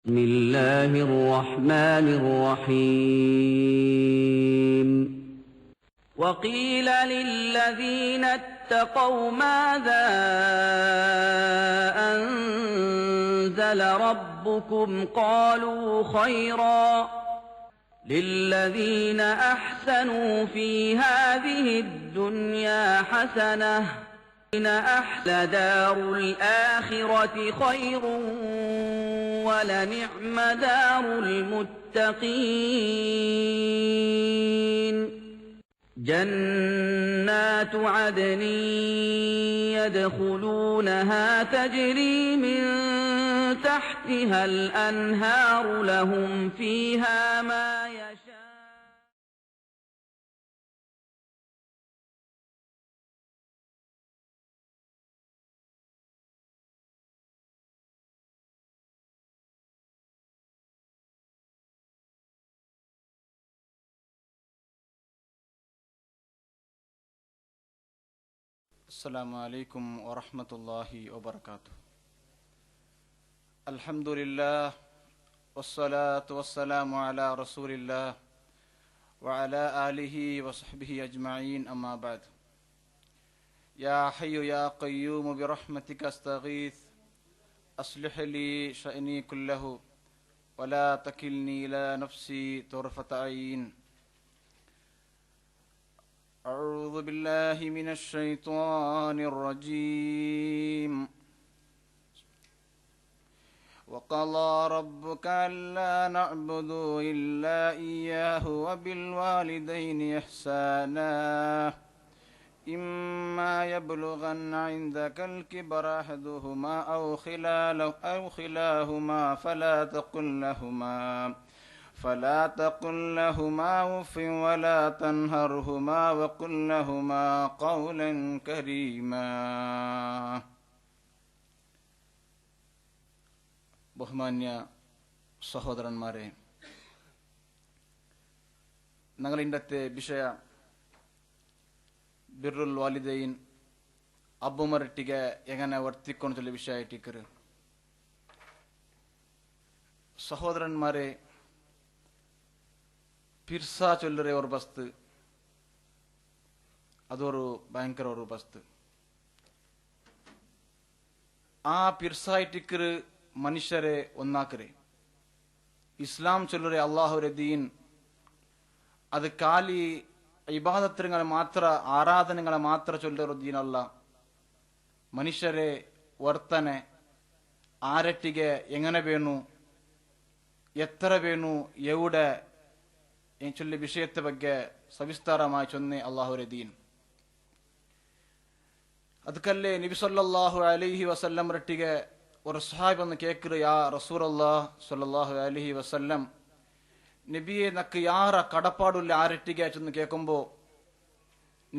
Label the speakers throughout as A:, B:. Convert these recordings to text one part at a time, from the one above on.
A: بسم الله الرحمن الرحيم وقيل للذين اتقوا ماذا أنزل ربكم قالوا خيرا للذين أحسنوا في هذه الدنيا حسنة إن أحلى دار الآخرة خير ولنعم دار المتقين جنات عدن يدخلونها تجري من تحتها الأنهار لهم فيها ما يشاءون
B: السلام عليكم ورحمة الله وبركاته. الحمد لله والصلاة والسلام على رسول الله وعلى آله وصحبه أجمعين أما بعد. يا حي يا قيوم برحمتك أستغيث أصلح لي شأني كله ولا تكلني إلى نفسي طرفة عين. أعوذ بالله من الشيطان الرجيم. وقضى ربك ألا نعبدوا إلا إياه وبالوالدين إحسانا إما يبلغن عندك الكبر أحدهما أو خلاهما فلا تقل لهما أف ولا تنهرهما وقل لهما قولا كريما. ബഹുമാന്യ സഹോദരന്മാരെ, ഞങ്ങൾ ഇന്നത്തെ വിഷയ ಬಿರ್ರುಲ್ ವಾಲಿದೈನ್ ಅಬ್ಬುಮರಟ್ಟಿಗೆ ಎಗನೆ ವರ್ತಿಕೊಂಡು ಚೊಲ್ಲ ವಿಷಯ ಇಟ್ಟಿಕ್ಕರು. സഹോദരന്മാരെ, പിർസ ചൊല്ലറെ ഒരു ബസ്ത്, അതൊരു ഭയങ്കര ഒരു ബസ്ത്. ആ പിർസായിട്ടിക്കറ് മനുഷ്യരെ ഒന്നാക്കരെ. ഇസ്ലാം ചൊല്ലറെ അള്ളാഹുരെ ദീൻ അത് കാലി ഇബാദത്തുകളെ മാത്ര ആരാധനകളെ മാത്ര ചൊല്ലൊരു ദീനല്ല. ಮನುಷ್ಯರೇ ವರ್ತನೆ ಆರಟ್ಟಿಗೆ ಎಂಗನೆ ಬೇನು ಎತ್ತರ ಬೇನು ಎವುಡೆ ಚೊಲ್ಲಿ ವಿಷಯದ ಬಗ್ಗೆ ಸವಿಸ್ತಾರമായി ಚೊನ್ನೆ ಅಲ್ಲಾಹುರೆ ದೀನ್. ಅದಕ್ಕಲ್ಲೇ ನಬಿ ಸಲ್ಲಲ್ಲಾಹು ಅಲೈಹಿ ವಸಲ್ಲಂ ರಟ್ಟಿಗೆ ஒரு சஹாபி கேட்கிற, யா ரசூலல்லாஹ் ஸல்லல்லாஹு அலைஹி வஸல்லம், നബിയെ നക്ക് യാറ കടപ്പാടുള്ള ആരട്ടിಗೆ ചെന്ന് കേൾക്കുമ്പോ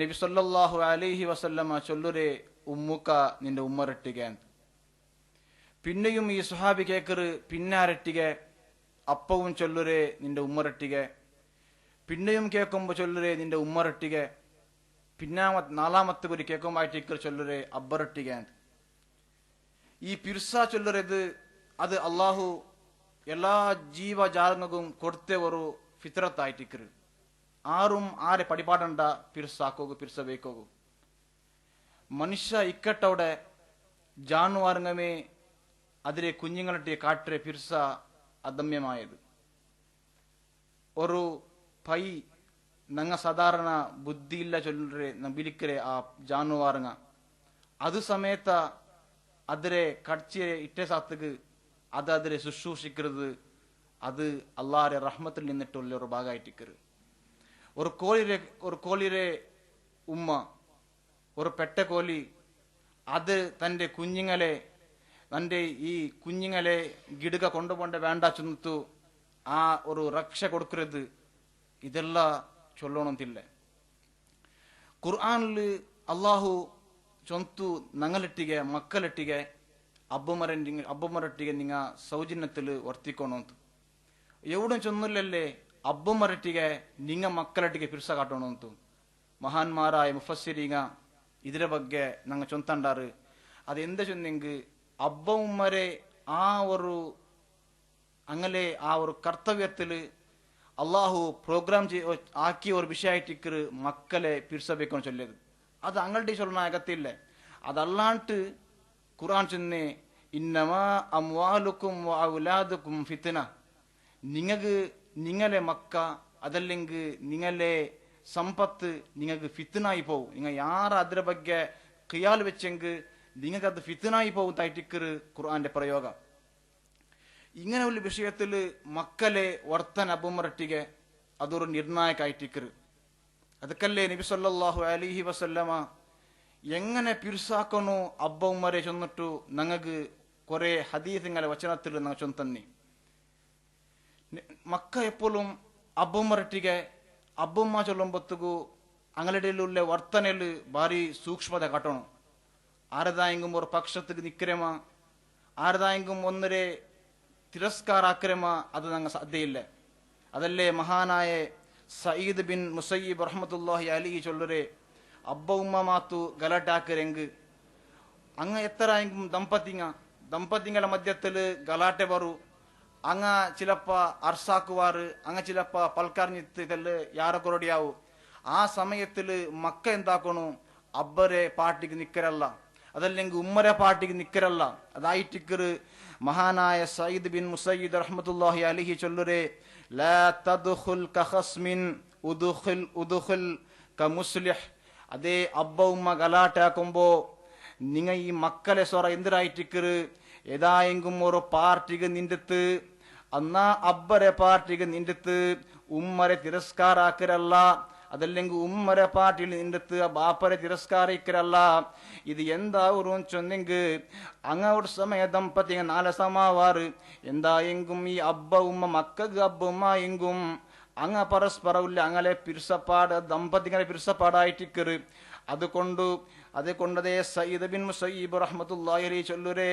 B: നബി സല്ലല്ലാഹു അലൈഹി വസല്ലമ ചൊല്ലുരേ ഉമ്മുക്ക നിന്റെ ഉമ്മരട്ടിಗೆ. പിന്നെയും ഈ സുഹാബി കേക്കറ് പിന്നാരട്ടിಗೆ അപ്പവും ചൊല്ലുരേ നിന്റെ ഉമ്മരട്ടിಗೆ. പിന്നെയും കേൾക്കുമ്പോ ചൊല്ലുരേ നിന്റെ ഉമ്മരട്ടിಗೆ. നാലാമത്തെ കുരി കേൾക്കുമ്പോഴേക്ക് ചൊല്ലുരേ അബ്ബരട്ടിಗೆ. ഈ പിർസ ചൊല്ലുരത് അത് അള്ളാഹു എല്ലാ ജീവജാലങ്ങൾക്കും കൊടുത്ത ഒരു ഫിത്രത്തായിട്ടിക്കറ്. ആരും ആരെ പടിപാടണ്ട പിർസാക്കോಗು പിർസಬೇಕೋಗು. മനുഷ്യ ഇക്കട്ടവിടെ ജാനുവാറുങ്ങമേ അതിരെ കുഞ്ഞുങ്ങളുടെ കാട്ടറെ പിർസ അദമ്യമായത്. ഒരു പൈ നങ്ങ സാധാരണ ബുദ്ധിയില്ല ചൊല്ലറെ വിളിക്കರೆ ആ ജാനുവാറുങ്ങ അത് സമയത്ത അതിരെ കടിച്ചിരെ ഇട്ടേ സാത്തക്ക് അതിരെ ശുശ്രൂഷിക്കരുത്. അത് അള്ളാഹുടെ റഹ്മത്തിൽ നിന്നിട്ടുള്ള ഒരു ഭാഗമായിട്ടിക്കരുത്. ഒരു കോളിരെ ഉമ്മ, ഒരു പെട്ടക്കോലി, അത് തൻ്റെ കുഞ്ഞുങ്ങളെ ഗിടുക കൊണ്ടുപോണ്ട വേണ്ട ചെന്നിത്തു ആ ഒരു രക്ഷ കൊടുക്കരുത്. ഇതെല്ലാം ചൊല്ലണമെന്നില്ല. ഖുർആനില് അള്ളാഹു ചൊന്തു ഞങ്ങളിട്ടിಗೆ ಮಕ್ಕಳಿಟ್ಟಿಗೆ ಅಬ್ಬಮರಟ್ಟಿಗೆ ನಿಂಗ ಸೌಜನ್ಯത്തിൽ ವರ್ತಿಕೋಣಂತು. ಎವಡು ಚೊನ್ನಲ್ಲೇ ಅಬ್ಬಮರಟ್ಟಿಗೆ ನಿಂಗ ಮಕ್ಕಳಟ್ಟಿಗೆ ಪಿರ್ಸ ಕಾಟೋಣಂತು. ಮಹಾನ್ಮಾರಾಯ ಮುಫಸ್ಸಿರೀಗ ಇದರ ಬಗ್ಗೆ ನಂಗೆ ಚೊಂತಂಡಾರು. ಅದು ಎಂದ ಚೊಂದಿಂಗ್ ಅಬ್ಬ ಉಮ್ಮರೆ ಆ ಒಂದು അങ്ങനെ ആ ഒരു കർത്തവ്യത്തിൽ അള്ളാഹു പ്രോഗ്രാം ആക്കിയ ഒരു വിഷയമായിട്ട് മക്കളെ പിരിസബേക്കാണ് ചൊല്ലിയത്. അത് അങ്ങളുടെ ചൊല്ലുന്ന അകത്തില്ല. അതല്ലാണ്ട് ഖുർആൻ ചൊന്നെ ഇന്നമാ അംവാലുക്കും വഔലാദുക്കും ഫിത്ന, നിങ്ങളെ മക്ക അതല്ലെങ്കിൽ നിങ്ങളെ സമ്പത്ത് നിങ്ങൾക്ക് ഫിത്നായി പോവും. നിങ്ങൾ യാർ അതിന്റെ ಬಗ್ಗೆ ഖിയാൽ വെച്ചെങ്കിൽ നിങ്ങൾക്ക് അത് ഫിത്നായി പോകും തായിട്ടിക്കറ് ഖുർആന്റെ പ്രയോഗം. ഇങ്ങനെ ഒരു വിഷയത്തിൽ മക്കളെ വർത്തന അബുമറട്ടിಗೆ അതൊരു നിർണായകമായിട്ടിക്കറ്. ಅದಕ್ಕಲ್ಲೇ നബി സല്ലല്ലാഹു അലൈഹി വസല്ലമ എങ്ങനെ പിർസാക്കണോ അബ്ബ ഉമ്മരെ ചൊന്നിട്ടു ഞങ്ങൾക്ക് കുറെ ഹദീസിങ്ങളെ വചനത്തിൽ ഞങ്ങൾ ചൊന്തന്നി. മക്ക എപ്പോഴും അബ്ബുമ്മറട്ടിಗೆ അബ്ബുമ്മ ചൊല്ലുമ്പത്തുಗೂ ಅಂಗಡಿಯಲ್ಲ ವರ್ತನೆಯಲ್ಲಿ ಭಾರಿ ಸೂಕ್ಷ್ಮತೆ ಕಾಟೋಣ. ಆರದಾಯಂಗum ഒരു പക്ഷത്തേക്ക് നിൽക്കരമ, ആരതായെങ്കും ഒന്നരെ തിരസ്കാര ആക്രമ, അത് ഞങ്ങൾ സാധ്യയില്ല. അതല്ലേ മഹാനായ സയ്യിദ് ബിൻ മുസയ്യിബ് റഹ്മത്തുള്ളാഹി അലൈഹി ചൊല്ലരെ അബ്ബ ഉമ്മ മാത്തു ഗലാട്ടാക്കരെങ്ക് അങ്ങ എത്രയെങ്കും ದಂಪತಿಗಳ ಮಧ್ಯದಲ್ಲಿ ಗಲಾಟೆ ಬರು, ಅಂಗ ಚಿಲಪ್ಪ ಅರ್ಸಾಕುವಾರು, ಅಂಗ ಚಿಲಪ್ಪ ಪಲ್ಕಾರ್ನಿತ್ತಲ್ಲಿ ಯಾರ ಕೊರಡಿಯಾವು. ആ സമയത്തിൽ മക്ക എന്താക്കണു അബ്ബരെ പാർട്ടിക്ക് നിക്കരല്ല, അതല്ലെങ്കിൽ ഉമ്മരെ പാർട്ടിക്ക് നിക്കരല്ല. അതായിട്ടിക്കറ് മഹാനായ സയ്യിദ് ബിൻ മുസയ്യിദ് റഹ്മത്തുള്ളാഹി അലൈഹി ചൊല്ലുരെ ലാ തദ്ഖുൽ കഖസ്മിൻ ഉദ്ഖുൽ കമുസ്ലിഹ്. അതേ അബ്ബ ഉമ്മ ഗലാട്ടാക്കുമ്പോ നിങ്ങൾ ഈ മക്കളെ സ്വറ എന്തിനായിട്ടിക്കറ് ഏതായെങ്കും ഒരു പാർട്ടിക്ക് നിന്റത്ത് അന്നാ അബ്ബരെ പാർട്ടിക്ക് നിന്റത്ത് ഉമ്മരെ തിരസ്കാരാക്കരല്ല, അതല്ലെങ്കിൽ ഉമ്മരെ പാർട്ടിയിൽ നിന്റത്ത് ബാപ്പരെ തിരസ്കാരിക്കരല്ല. ഇത് എന്താവും ചൊന്നെങ്കിൽ അങ്ങോട്ട് സമയ ദമ്പതി നാല് സമാവാറ് എന്തായെങ്കും ഈ അബ്ബ ഉമ്മ മക്കൾക്ക് അബ്ബ ഉമ്മ എങ്കും അങ്ങ പരസ്പരമില്ല അങ്ങനെ പിരിസപ്പാട് ദമ്പതികളെ പിരിസപ്പാടായിട്ടിക്കറ്. അതുകൊണ്ടതേ സയ്യിദ് ബിൻ മുസയ്യിബ് റഹ്മത്തുള്ളാഹി അലൈഹി ചൊല്ലുരെ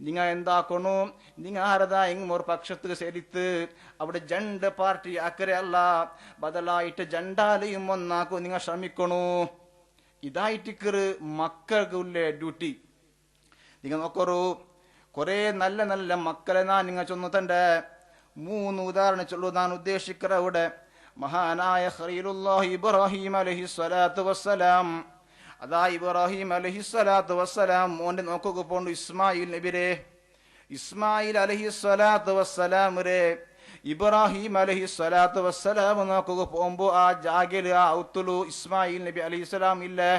B: നിങ്ങൾ എന്താക്കണു, നിങ്ങൾ ആരതാ എങ്ങും ഒരു പക്ഷത്ത് സേരിത്ത് അവിടെ ജണ്ട് പാർട്ടി ആക്കരല്ല, ബദലായിട്ട് ജണ്ടാലെയും ഒന്നാക്കും നിങ്ങൾ ശ്രമിക്കണു. ഇതായിട്ടിക്കറ് മക്കൾക്കുള്ള ഡ്യൂട്ടി. നിങ്ങൾ നോക്കറു കുറെ നല്ല നല്ല മക്കളെ നിങ്ങൾ ചൊന്നുതന്റെ 3 ഉദാഹരണം ചൊല്ലു ഞാൻ ഉദ്ദേശിക്കറ. ഇവിടെ മഹാനായ ഖലീലുല്ലാഹി ഇബ്രാഹിം അലൈഹിസ്സലാത്തു വസ്സലാം, അതാ ഇബ്രാഹിം അലൈഹിസ്സലാത്തു വസ്സലാം മോന്റെ നോക്കുക പോണ്ട് ഇസ്മായിൽ നബിരെ. ഇസ്മായിൽ അലൈഹിസ്സലാത്തു വസ്സലാമിരെ ഇബ്രാഹിം അലൈഹിസ്സലാത്തു വസ്സലാം നോക്കുക പോകുമ്പോ ആ ജാഗില് ആ ഔത്തുലു ഇസ്മായിൽ നബി അലൈഹിസ്സലാം ഇല്ലേ.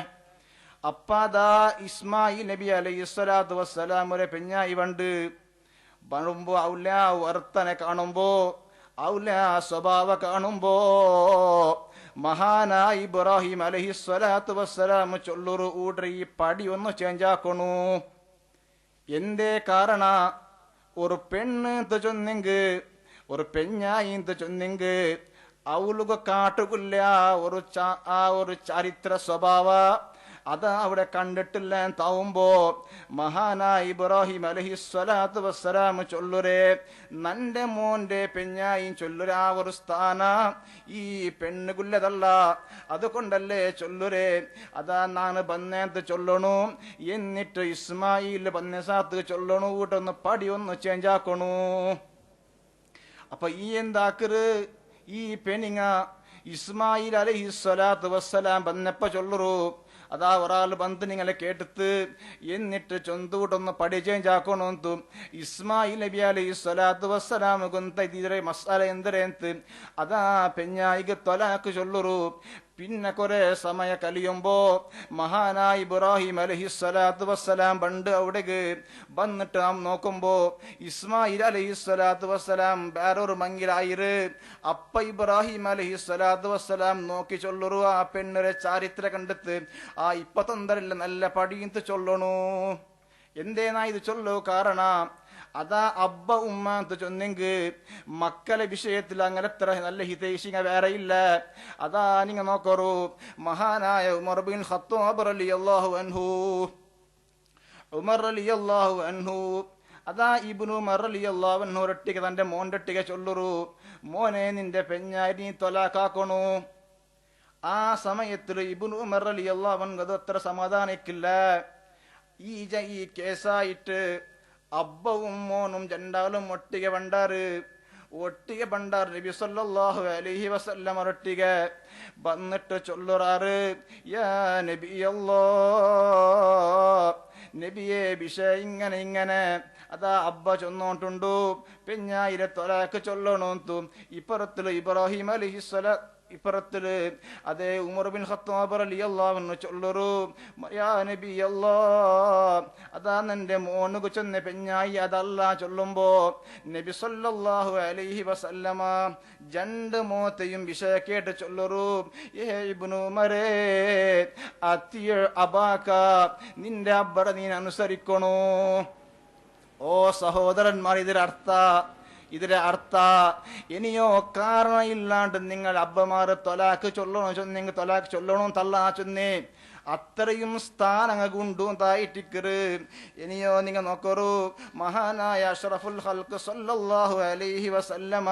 B: അപ്പാതാ ഇസ്മായിൽ നബി അലൈഹിസ്സലാത്തു വസ്സലാമിരെ പെഞ്ഞായി വണ്ട് വരുമ്പോ ഔല വർത്തനെ കാണുമ്പോ ഔല സ്വഭാവ കാണുമ്പോ മഹാനായ ഇബ്രാഹിം അലൈഹിസ്സലാത്തു വസ്സലാം ചൊല്ലൊരു ഊട്രി ഈ പടി ഒന്ന് ചേഞ്ച് ആക്കണു. എന്തേ കാരണ ഒരു പെണ്ണ് ചൊന്നെങ്ക് ഒരു പെഞ്ഞായി ചൊന്നെങ്ക് അവളുക കാട്ടുകില്ല ഒരു ചരിത്ര സ്വഭാവ അതാ അവിടെ കണ്ടിട്ടില്ല താവുമ്പോ മഹാനായ ഇബ്രാഹിം അലൈഹിസ്സലാത്തു വസ്സലാം ചൊല്ലുരെ നന്റെ മോന്റെ പെഞ്ഞായും ചൊല്ലുര ആ ഒരു സ്ഥാന ഈ പെണ്ണുകുല്ലതല്ല. അതുകൊണ്ടല്ലേ ചൊല്ലുരെ അതാ നാണ് ബന്നേത്ത് ചൊല്ലണു, എന്നിട്ട് ഇസ്മായിൽ ബന്നസാത്ത് ചൊല്ലണു, വീട്ടൊന്ന് പടി ഒന്ന് ചേഞ്ച് ആക്കണു. അപ്പൊ ഈ എന്താക്കറ് ഈ പെണിങ്ങ ഇസ്മായിൽ അലൈഹിസ്സലാത്തു വസ്സലാം ബന്നപ്പ ചൊല്ലറു അതാ ഒരാൾ ബന്ധു നിങ്ങളെ കേട്ടിട്ട് എന്നിട്ട് ചൊന്തൂട്ടൊന്ന് പടി ചേഞ്ച് ആക്കണോന്തു ഇസ്മായിൽ നബി അലൈഹിസ്സലാത്തു വസ്സലാം ഗുന്ത ഇതിരെ മസാല എന്തരേന്ത് അതാ പെഞ്ഞായിക്ക് തൊലാക്ക് ചൊല്ലറു. പിന്നെ കുറെ സമയ കലിയുമ്പോ മഹാനായ ഇബ്രാഹിം അലൈഹിസ്സലാത്തു വസ്സലാം പണ്ട് അവിടേക്ക് വന്നിട്ട് നാം നോക്കുമ്പോ ഇസ്മായിൽ അലൈഹിസ്സലാത്തു വസ്സലാം വേറൊരു മങ്ങിലായിര്. അപ്പ ഇബ്രാഹിം അലൈഹിസ്സലാത്തു വസ്സലാം നോക്കി ചൊല്ലറു ആ പെണ്ണരെ ചാരിത്ര കണ്ടെത്ത് ആ 23 നല്ല പടിയത്ത് ചൊല്ലണു. എന്തേനാ ഇത് ചൊല്ലു കാരണ അതാ അബ്ബ ഉമ്മ ചൊന്നെങ്ക് മക്കളെ വിഷയത്തിൽ അങ്ങനെ എത്ര നല്ല ഹിതൈഷിങ്ങ വേറെ ഇല്ല. അതാ നിങ്ങ നോക്കറു മഹാനായ ഉമർ ബിൻ ഖത്താബ് റളിയല്ലാഹു അൻഹു അതാ ഇബ്നു ഉമർ റളിയല്ലാഹു അൻഹു ഒരൊട്ടിക്ക് തന്റെ മോന്റെ ഒട്ടിക്ക് ചൊല്ലറു മോനെ നിന്റെ പെഞ്ഞായി നീ തൊലാക്കാക്കണു. ആ സമയത്തിൽ ഇബ്നു ഉമർ റളിയല്ലാഹു അൻഹു അത് അത്ര സമാധാനിക്കില്ല. ഈ കേസായിട്ട് അബ്ബവും മോനും രണ്ടാളും ഒട്ടിക വണ്ടാറ് ഒട്ടിക ബണ്ടാർ നബി സല്ലല്ലാഹു അലൈഹി വസല്ലം ഒട്ടിಗೆ വന്നിട്ട് ചൊല്ലുറാറ് യാ നബിയല്ലാഹ് നബിയെ വിഷയ ഇങ്ങനെ അതാ അബ്ബ ചൊന്നോണ്ടുണ്ടു പെഞ്ഞായിര തൊലാക്ക് ചൊല്ലണോന്തു ഇപ്പുറത്തില് ഇബ്രാഹിം അലൈഹിസ്സലാ ഇപ്പുറത്തില് അതേ ഉമർ ബിൻ ഖത്താബ് റളിയല്ലാഹു അൻഹു ചൊല്ലറു യാ നബിയല്ലാഹ് അതാ നിന്റെ മോനുക്ക് ചെന്ന പെഞ്ഞായി അതല്ല ചൊല്ലുമ്പോ നബി സല്ലല്ലാഹു അലൈഹി വസല്ലമ രണ്ട് മോത്തെയും വിഷയ കേട്ട് ചൊല്ലറു ഏ ഇബ്നു ഉമരേ അത്തിയ അബാക നിന്റെ അബ്ബറെ നീ അനുസരിക്കണോ. ഓ സഹോദരന്മാർ, ഇതിന്റെ അർത്ഥ ഇനിയോ കാരണം ഇല്ലാണ്ട് നിങ്ങൾ അബ്ബമാര് തൊലാക്ക് ചൊല്ലണോ ചൊന്നെങ്കിൽ തൊലാക്ക് ചൊല്ലണോ തല്ലാ ചൊന്നേ അത്രയും സ്ഥാനങ്ങൾ കൊണ്ടും തായിട്ടിക്കറ്. ഇനിയോ നിങ്ങൾ നോക്കറു മഹാനായ അഷ്റഫുൽ ഖൽഖ് സല്ലല്ലാഹു അലൈഹി വസല്ലമ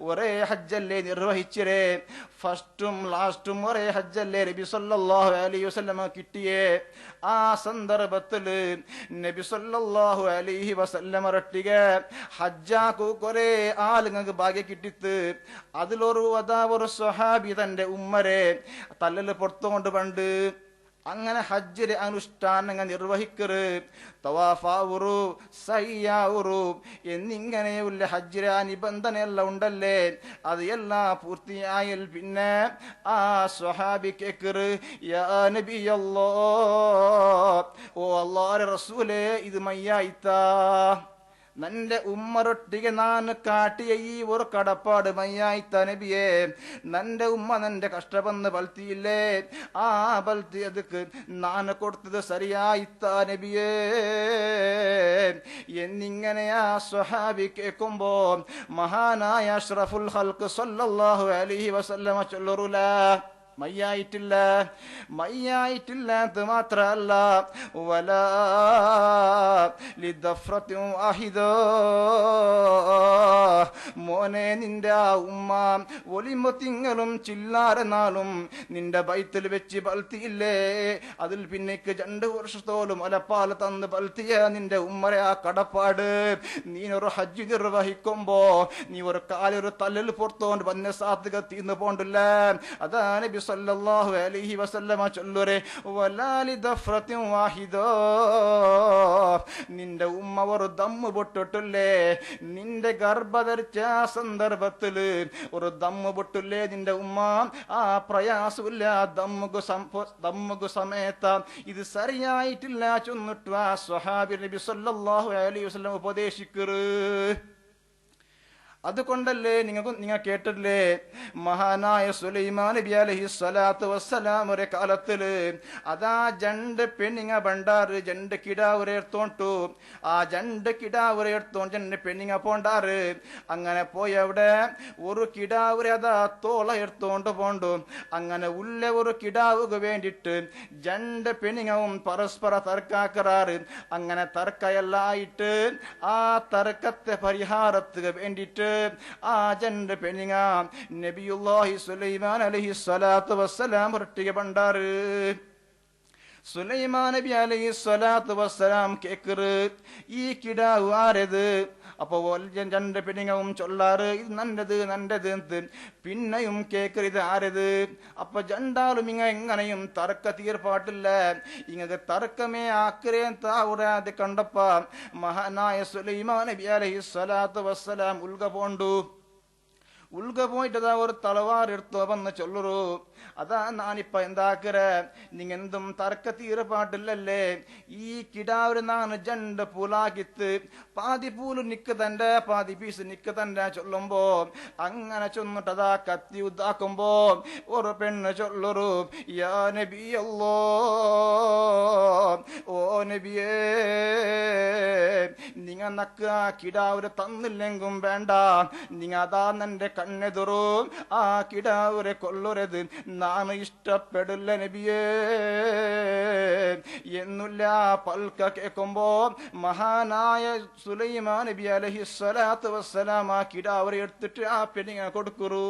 B: ഒരേ ഹജ്ജല്ലേ നിർവഹിച്ചിരേ. ഫസ്റ്റും ലാസ്റ്റും ഒരേ ഹജ്ജല്ലേ നബി സല്ലല്ലാഹു അലൈഹി വസല്ലമ കിട്ടിയേ. ആ സന്ദർഭത്തില് നബി സല്ലല്ലാഹു അലൈഹി വസല്ലമ റട്ടിಗೆ ഹജ്ജാക്കു കുറെ ആളുങ്ങൾക്ക് ഭാഗ്യ കിട്ടിത്ത്. അതിലൊരു ഒരു സ്വഹാബി തന്റെ ഉമ്മരെ തല്ലല് പുറത്തുകൊണ്ട് പണ്ട് അങ്ങനെ ഹജ്ജിലെ അനുഷ്ഠാനങ്ങൾ നിർവഹിക്കറ്. തവാഫാവുറു സയ്യാവുറു എന്നിങ്ങനെയുള്ള ഹജ്ജിലെ നിബന്ധനയെല്ലാം ഉണ്ടല്ലേ, അത് എല്ലാം പൂർത്തിയായാൽ പിന്നെ ആ സ്വഹാബി കേക്കറ് യാ നബിയല്ലാഹ്, ഓ അല്ലാഹുവിന്റെ റസൂലേ ഇത് മയ്യായിത്താ നന്റെ ഉമ്മറൊട്ടിಗೆ ನಾನು കാട്ടിയ ഈ ഒരു കടപ്പാട് മയ്യായിത്ത നബിയെ. നന്റെ ഉമ്മ നന്റെ കഷ്ടപ്പെന്ന് ബൽത്തിയില്ലേ, ആ ബൽത്തി അതുക്ക് നാന് കൊടുത്തത് സരിയായിത്ത നബിയേ എന്നിങ്ങനെയാ സ്വഹാബി കേൾക്കുമ്പോ മഹാനായ അഷ്റഫുൽ ഖൽഖ് സല്ലല്ലാഹു അലൈഹി വസല്ലമ ചൊല്ലറുല മയ്യായിട്ടില്ലാത്ത മാത്രല്ല വലാ ലിദഫ്റത്തിൻ വാഹിദ, മോനെ നിന്റെ ആ ഉമ്മ ഒലിമ്പോ തിങ്ങളും ചില്ലാര നാളും നിന്റെ ബൈത്തിൽ വെച്ച് ബൽത്തിയില്ലേ, അതിൽ പിന്നേക്ക് 2 വർഷത്തോളം ഒലപ്പാല തന്ന് ബൽത്തിയ നിന്റെ ഉമ്മരെ ആ കടപ്പാട് നീനൊരു ഹജ്ജ് നിർവഹിക്കുമ്പോ നീ ഒരു കാലൊരു തല്ലൽ പുറത്തോണ്ട് വന്ന സാധ്യത തീർന്നു പോണ്ടില്ല. അതാണ് നബി സല്ലല്ലാഹു അലൈഹി വസല്ലമ ചൊല്ലുരെ വലാലി ദഫ്റത്തിൻ വാഹിദ, നിന്റെ ഉമ്മ ഒരു ദമ്മ് പൊട്ടിട്ടില്ലേ, നിന്റെ ഗർഭധരിച്ച സന്ദർഭത്തില് ഒരു ദമ്മ് പൊട്ടില്ലേ നിന്റെ ഉമ്മ, ആ പ്രയാസമില്ല ദമ്മുകു സമയത്ത ഇത് സരിയായിട്ടില്ല ചൊന്നിട്ടു ആ സ്വഹാബി നബി സല്ലല്ലാഹു അലൈഹി വസല്ലം ഉപദേശിക്കറ്. അതുകൊണ്ടല്ലേ നിങ്ങൾ കേട്ടില്ലേ മഹാനായ സുലൈമാൻ നബി അലൈഹി സ്വലാത്തു വസ്സലാം ഒരു കാലത്തില് അതാ 2 പെണ്ണിങ്ങ ബണ്ടാറ് 2 കിടാവുരെ എടുത്തോണ്ടു. ആ 2 കിടാവുരെ എടുത്തോണ്ട് 2 പെണ്ണിങ്ങ പോണ്ടാറ്. അങ്ങനെ പോയി അവിടെ ഒരു കിടാവുരെ അതാ തോള എടുത്തോണ്ട് പോണ്ടു. അങ്ങനെ ഉള്ള ഒരു കിടാവുക്ക് വേണ്ടിട്ട് 2 പെണ്ണിങ്ങവും പരസ്പര തർക്കാക്കറാറ്. അങ്ങനെ തർക്കയെല്ലായിട്ട് ആ തർക്കത്തെ പരിഹാരത്തിന് വേണ്ടിട്ട് ആ 2 പെണ്ണിങ്ങ നബിയുല്ലാഹി സുലൈമാൻ അലൈഹി സ്വലാത്തു വസ്സലാം ഒട്ടിಗೆ ബണ്ടാറ്. സുലൈമാൻ നബി അലൈഹി സ്വലാത്തു വസ്സലാം കേക്കറ് ഈ കിടാവ് ആരത്. അപ്പൊ 2 പെണ്ണുങ്ങളും ചൊല്ലാറ് ഇത് നല്ലത്. പിന്നെയും കേക്കറ് ഇത് ആരത്. അപ്പൊ 2 എങ്ങനെയും തർക്ക തീർപ്പാട്ടില്ല, ഇങ്ങക്ക് തർക്കമേ ആക്കരേൻ താവുരാതെ കണ്ടപ്പ മഹാനായ സുലൈമാൻ നബി അലൈഹി സ്വലാത്തു വസ്സലാം ഉൽഗ പോയിട്ടതാ ഒരു തലവാർ എടുത്തോ വന്ന് ചൊല്ലറു അതാ നാനിപ്പ എന്താക്കര നിങ്ങ എന്തും തർക്ക തീർപ്പാട്ടില്ലല്ലേ, ഈ കിടാവിന് നാണ് 2 പൂലാക്കിത്ത് പാതി പൂല് നിക്ക് തന്റെ പാതി പീസ് നിക്ക് തന്റെ ചൊല്ലുമ്പോ അങ്ങനെ ചൊന്നിട്ടതാ കത്തി ഉദ്ദാക്കുമ്പോ ഒരു പെണ്ണ് ചൊല്ലറു യാ നബിയല്ലാഹ്, ഓ നബിയേ നിങ്ങ നക്ക കിടാവിന് തന്നില്ലെങ്കും വേണ്ട, നിങ്ങ അതാ നന്റെ കണ്ണെതുറു ആ കിടാവുരെ കൊല്ലുരത് നാം ഇഷ്ടപ്പെടില്ല നബിയേ എന്നുള്ള പൽക്ക കേൾക്കുമ്പോ മഹാനായ സുലൈമാൻ നബി അലൈഹി സ്വലാത്തു വസ്സലാം ആ കിടാവരെ എടുത്തിട്ട് ആ പെണ്ണിനെ കൊടുക്കുറു.